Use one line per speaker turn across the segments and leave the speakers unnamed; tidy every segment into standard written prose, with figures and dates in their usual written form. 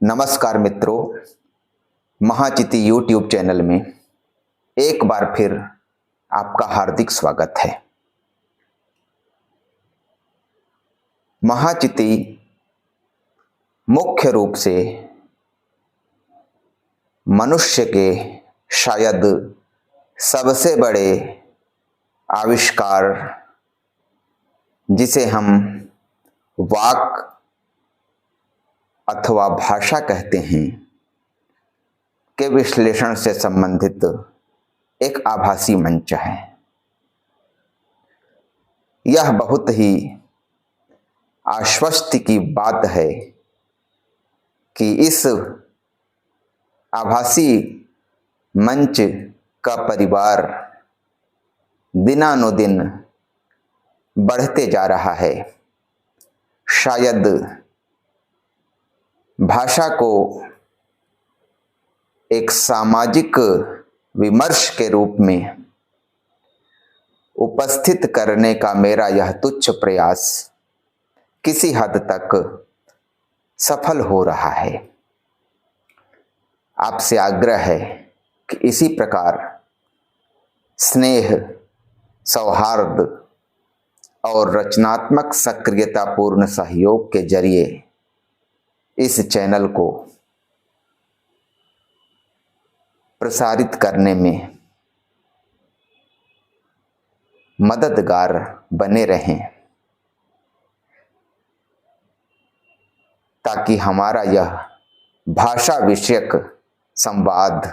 नमस्कार मित्रों, महाचिति YouTube channel में एक बार फिर आपका हार्दिक स्वागत है। महाचिति मुख्य रूप से मनुष्य के शायद सबसे बड़े आविष्कार, जिसे हम वाक अथवा भाषा कहते हैं, के विश्लेषण से संबंधित एक आभासी मंच है। यह बहुत ही आश्वस्त की बात है कि इस आभासी मंच का परिवार दिनानुदिन बढ़ते जा रहा है। शायद भाषा को एक सामाजिक विमर्श के रूप में उपस्थित करने का मेरा यह तुच्छ प्रयास किसी हद तक सफल हो रहा है। आपसे आग्रह है कि इसी प्रकार स्नेह, सौहार्द और रचनात्मक सक्रियतापूर्ण सहयोग के जरिए इस चैनल को प्रसारित करने में मददगार बने रहें, ताकि हमारा यह भाषा विषयक संवाद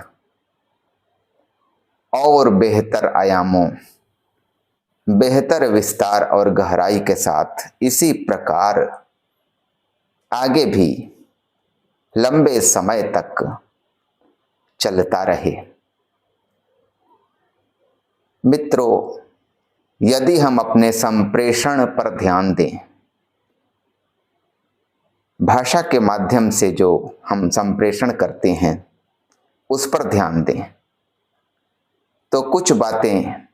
और बेहतर आयामों, बेहतर विस्तार और गहराई के साथ इसी प्रकार आगे भी लंबे समय तक चलता रहे। मित्रों, यदि हम अपने संप्रेषण पर ध्यान दें, भाषा के माध्यम से जो हम संप्रेषण करते हैं उस पर ध्यान दें, तो कुछ बातें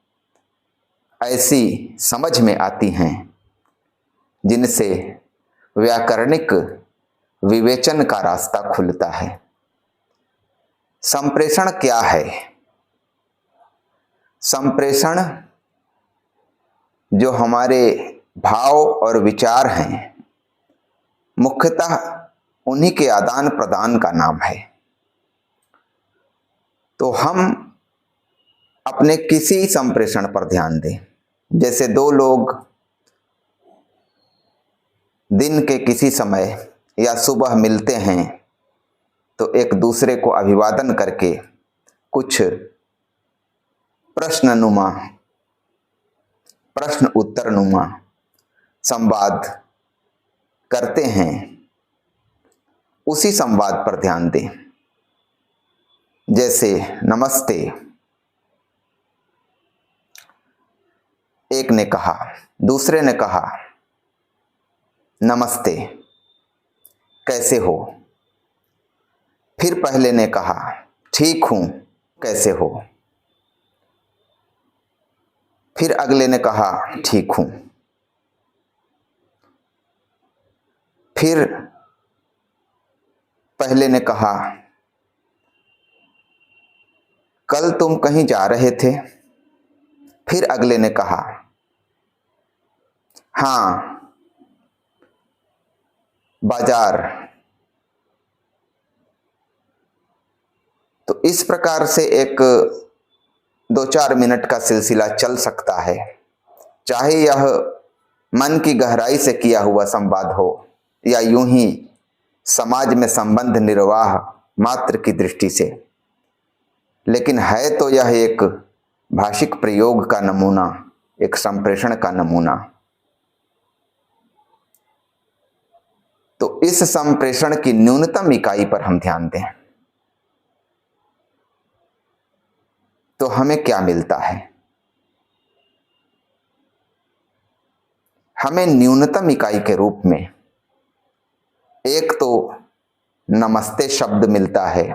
ऐसी समझ में आती हैं जिनसे व्याकरणिक विवेचन का रास्ता खुलता है। संप्रेषण क्या है? संप्रेषण जो हमारे भाव और विचार हैं, मुख्यतः उन्हीं के आदान प्रदान का नाम है। तो हम अपने किसी संप्रेषण पर ध्यान दें। जैसे दो लोग दिन के किसी समय या सुबह मिलते हैं तो एक दूसरे को अभिवादन करके कुछ प्रश्न उत्तरनुमा संवाद करते हैं। उसी संवाद पर ध्यान दें। जैसे नमस्ते, एक ने कहा, दूसरे ने कहा नमस्ते, कैसे हो? फिर पहले ने कहा ठीक हूं, कैसे हो? फिर अगले ने कहा ठीक हूं। फिर पहले ने कहा कल तुम कहीं जा रहे थे? फिर अगले ने कहा हाँ, बाजार। तो इस प्रकार से एक 2-4 मिनट का सिलसिला चल सकता है, चाहे यह मन की गहराई से किया हुआ संवाद हो या यूं ही समाज में संबंध निर्वाह मात्र की दृष्टि से। लेकिन है तो यह एक भाषिक प्रयोग का नमूना, एक संप्रेषण का नमूना। तो इस संप्रेषण की न्यूनतम इकाई पर हम ध्यान दें तो हमें क्या मिलता है? हमें न्यूनतम इकाई के रूप में एक तो नमस्ते शब्द मिलता है,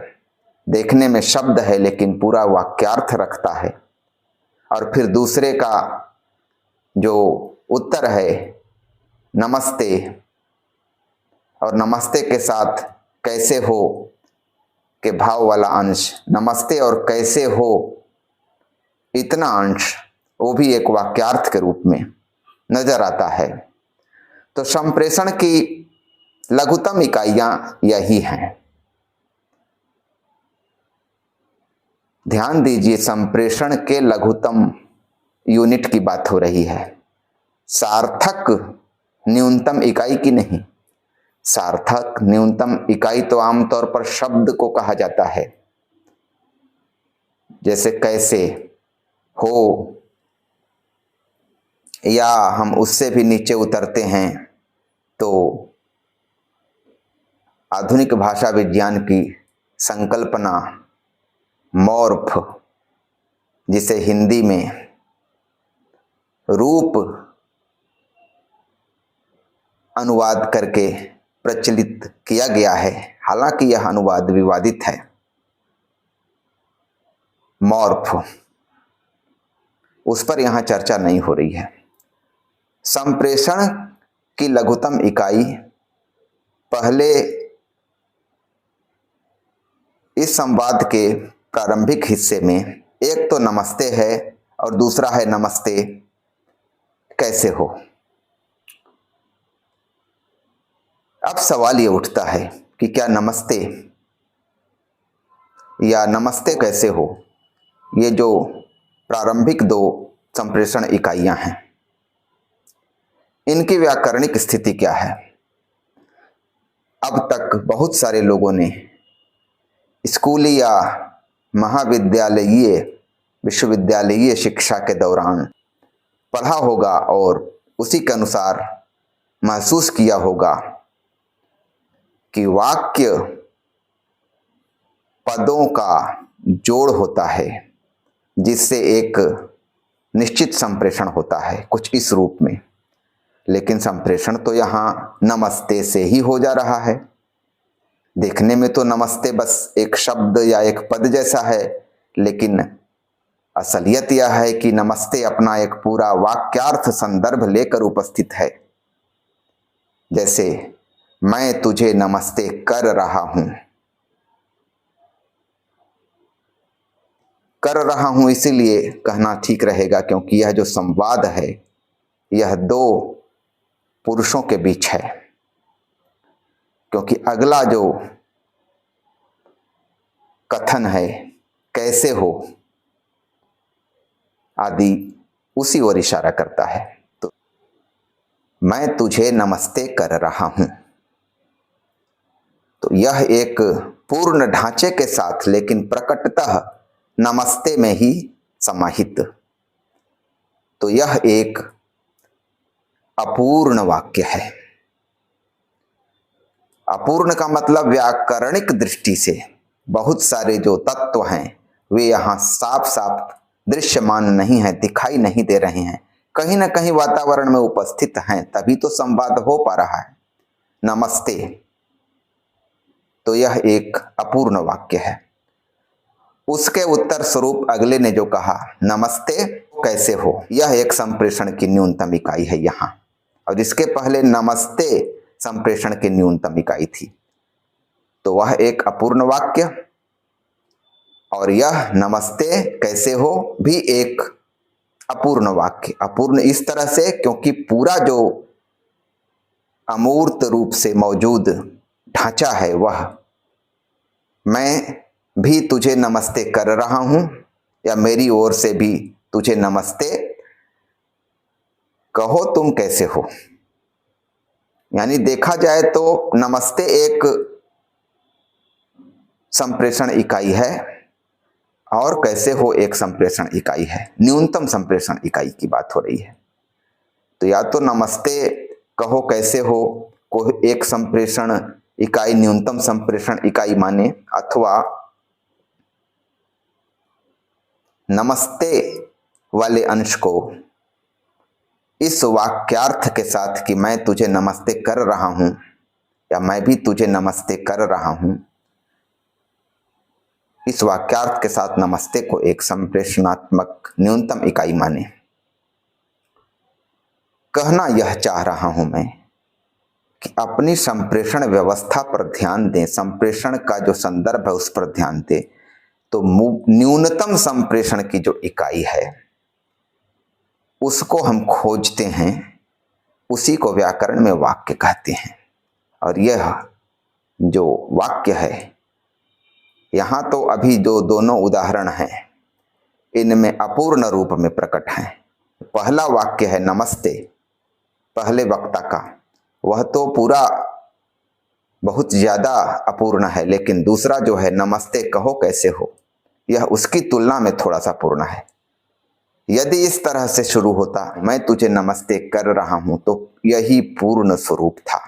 देखने में शब्द है लेकिन पूरा वाक्यार्थ रखता है। और फिर दूसरे का जो उत्तर है नमस्ते, और नमस्ते के साथ कैसे हो के भाव वाला अंश, नमस्ते और कैसे हो इतना अंश, वो भी एक वाक्यार्थ के रूप में नजर आता है। तो संप्रेषण की लघुतम इकाइयां यही हैं। ध्यान दीजिए, संप्रेषण के लघुतम यूनिट की बात हो रही है, सार्थक न्यूनतम इकाई की नहीं। सार्थक न्यूनतम इकाई तो आमतौर पर शब्द को कहा जाता है, जैसे कैसे हो, या हम उससे भी नीचे उतरते हैं तो आधुनिक भाषा विज्ञान की संकल्पना मॉर्फ, जिसे हिंदी में रूप अनुवाद करके प्रचलित किया गया है, हालांकि यह अनुवाद विवादित है। मॉर्फ, उस पर यहां चर्चा नहीं हो रही है। संप्रेषण की लघुतम इकाई पहले इस संवाद के प्रारंभिक हिस्से में एक तो नमस्ते है और दूसरा है नमस्ते कैसे हो। अब सवाल ये उठता है कि क्या नमस्ते या नमस्ते कैसे हो, ये जो प्रारंभिक दो संप्रेषण इकाइयां हैं, इनकी व्याकरणिक स्थिति क्या है। अब तक बहुत सारे लोगों ने स्कूली या महाविद्यालयीय विश्वविद्यालयीय शिक्षा के दौरान पढ़ा होगा और उसी के अनुसार महसूस किया होगा कि वाक्य पदों का जोड़ होता है जिससे एक निश्चित संप्रेषण होता है, कुछ इस रूप में। लेकिन संप्रेषण तो यहाँ नमस्ते से ही हो जा रहा है। देखने में तो नमस्ते बस एक शब्द या एक पद जैसा है, लेकिन असलियत यह है कि नमस्ते अपना एक पूरा वाक्यार्थ संदर्भ लेकर उपस्थित है। जैसे मैं तुझे नमस्ते कर रहा हूं, कर रहा हूं इसीलिए कहना ठीक रहेगा क्योंकि यह जो संवाद है यह दो पुरुषों के बीच है, क्योंकि अगला जो कथन है कैसे हो आदि उसी ओर इशारा करता है। तो मैं तुझे नमस्ते कर रहा हूं, तो यह एक पूर्ण ढांचे के साथ लेकिन प्रकटतः नमस्ते में ही समाहित, तो यह एक अपूर्ण वाक्य है। अपूर्ण का मतलब व्याकरणिक दृष्टि से बहुत सारे जो तत्व हैं वे यहाँ साफ साफ दृश्यमान नहीं है, दिखाई नहीं दे रहे हैं, कहीं ना कहीं वातावरण में उपस्थित हैं, तभी तो संवाद हो पा रहा है। नमस्ते, तो यह एक अपूर्ण वाक्य है। उसके उत्तर स्वरूप अगले ने जो कहा नमस्ते कैसे हो, यह एक संप्रेषण की न्यूनतम इकाई है यहाँ, और इसके पहले नमस्ते संप्रेषण की न्यूनतम इकाई थी, तो वह एक अपूर्ण वाक्य। और यह नमस्ते कैसे हो भी एक अपूर्ण वाक्य। अपूर्ण इस तरह से क्योंकि पूरा जो अमूर्त रूप से मौजूद ढांचा है वह मैं भी तुझे नमस्ते कर रहा हूं या मेरी ओर से भी तुझे नमस्ते, कहो तुम कैसे हो, यानी देखा जाए तो नमस्ते एक संप्रेषण इकाई है और कैसे हो एक संप्रेषण इकाई है। न्यूनतम संप्रेषण इकाई की बात हो रही है। तो या तो नमस्ते कहो कैसे हो को एक संप्रेषण इकाई न्यूनतम संप्रेषण इकाई माने, अथवा नमस्ते वाले अंश को इस वाक्यार्थ के साथ कि मैं तुझे नमस्ते कर रहा हूं या मैं भी तुझे नमस्ते कर रहा हूं, इस वाक्यार्थ के साथ नमस्ते को एक संप्रेषणात्मक न्यूनतम इकाई माने। कहना यह चाह रहा हूं मैं कि अपनी संप्रेषण व्यवस्था पर ध्यान दें, संप्रेषण का जो संदर्भ है उस पर ध्यान दें। तो न्यूनतम संप्रेषण की जो इकाई है उसको हम खोजते हैं, उसी को व्याकरण में वाक्य कहते हैं। और यह जो वाक्य है, यहाँ तो अभी जो दोनों उदाहरण हैं इनमें अपूर्ण रूप में प्रकट हैं। पहला वाक्य है नमस्ते, पहले वक्ता का, वह तो पूरा बहुत ज्यादा अपूर्ण है, लेकिन दूसरा जो है नमस्ते कहो कैसे हो, यह उसकी तुलना में थोड़ा सा पूर्ण है। यदि इस तरह से शुरू होता, मैं तुझे नमस्ते कर रहा हूं, तो यही पूर्ण स्वरूप था।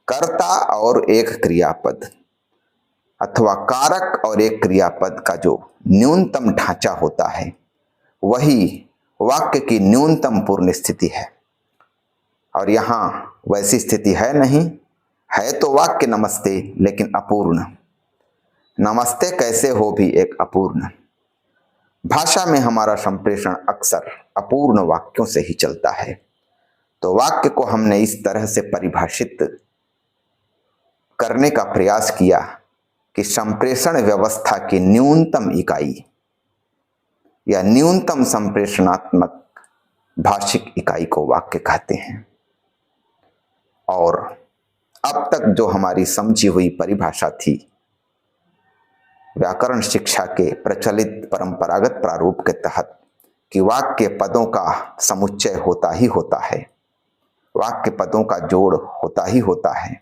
कर्ता और एक क्रियापद अथवा कारक और एक क्रियापद का जो न्यूनतम ढांचा होता है वही वाक्य की न्यूनतम पूर्ण स्थिति है। और यहां वैसी स्थिति है नहीं, है तो वाक्य नमस्ते लेकिन अपूर्ण। नमस्ते कैसे हो भी एक अपूर्ण। भाषा में हमारा संप्रेषण अक्सर अपूर्ण वाक्यों से ही चलता है। तो वाक्य को हमने इस तरह से परिभाषित करने का प्रयास किया कि संप्रेषण व्यवस्था की न्यूनतम इकाई या न्यूनतम संप्रेषणात्मक भाषिक इकाई को वाक्य कहते हैं। और अब तक जो हमारी समझी हुई परिभाषा थी व्याकरण शिक्षा के प्रचलित परंपरागत प्रारूप के तहत कि वाक्य पदों का समुच्चय होता ही होता है, वाक्य पदों का जोड़ होता ही होता है,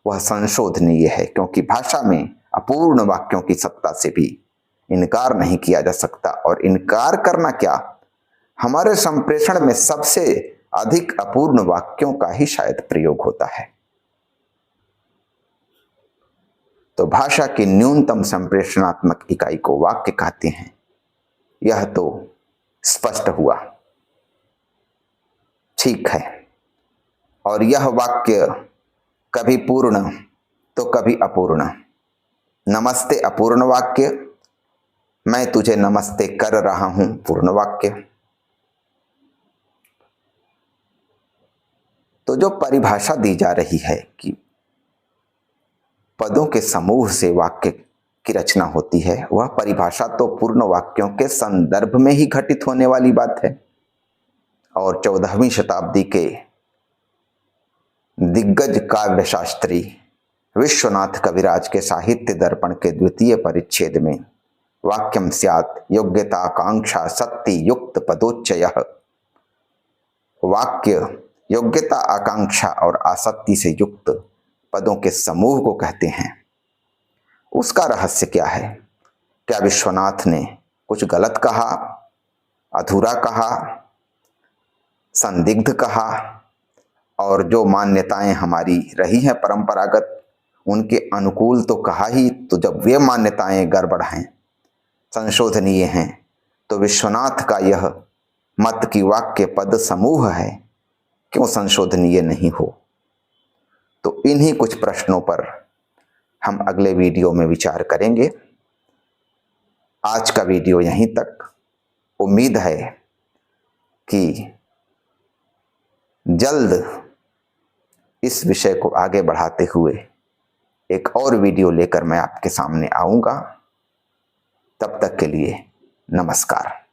वह संशोधनीय है। क्योंकि भाषा में अपूर्ण वाक्यों की सत्ता से भी इनकार नहीं किया जा सकता। और इनकार करना क्या, हमारे संप्रेषण में सबसे अधिक अपूर्ण वाक्यों का ही शायद प्रयोग होता है। तो भाषा की न्यूनतम संप्रेषणात्मक इकाई को वाक्य कहते हैं, यह तो स्पष्ट हुआ, ठीक है। और यह वाक्य कभी पूर्ण तो कभी अपूर्ण। नमस्ते अपूर्ण वाक्य, मैं तुझे नमस्ते कर रहा हूं पूर्ण वाक्य। तो जो परिभाषा दी जा रही है कि पदों के समूह से वाक्य की रचना होती है, वह परिभाषा तो पूर्ण वाक्यों के संदर्भ में ही घटित होने वाली बात है। और 14वीं शताब्दी के दिग्गज काव्य शास्त्री विश्वनाथ कविराज के साहित्य दर्पण के द्वितीय परिच्छेद में वाक्यम स्यात् योग्यता आकांक्षा सत्ति युक्त पदोच्चयः, वाक्य योग्यता आकांक्षा और आसक्ति से युक्त पदों के समूह को कहते हैं। उसका रहस्य क्या है? क्या विश्वनाथ ने कुछ गलत कहा, अधूरा कहा, संदिग्ध कहा, और जो मान्यताएं हमारी रही हैं परंपरागत उनके अनुकूल तो कहा ही, तो जब वे मान्यताएं गड़बड़ हैं, संशोधनीय हैं, तो विश्वनाथ का यह मत की वाक्य पद समूह है क्यों संशोधनीय नहीं हो? तो इन्हीं कुछ प्रश्नों पर हम अगले वीडियो में विचार करेंगे। आज का वीडियो यहीं तक। उम्मीद है कि जल्द इस विषय को आगे बढ़ाते हुए एक और वीडियो लेकर मैं आपके सामने आऊंगा। तब तक के लिए नमस्कार।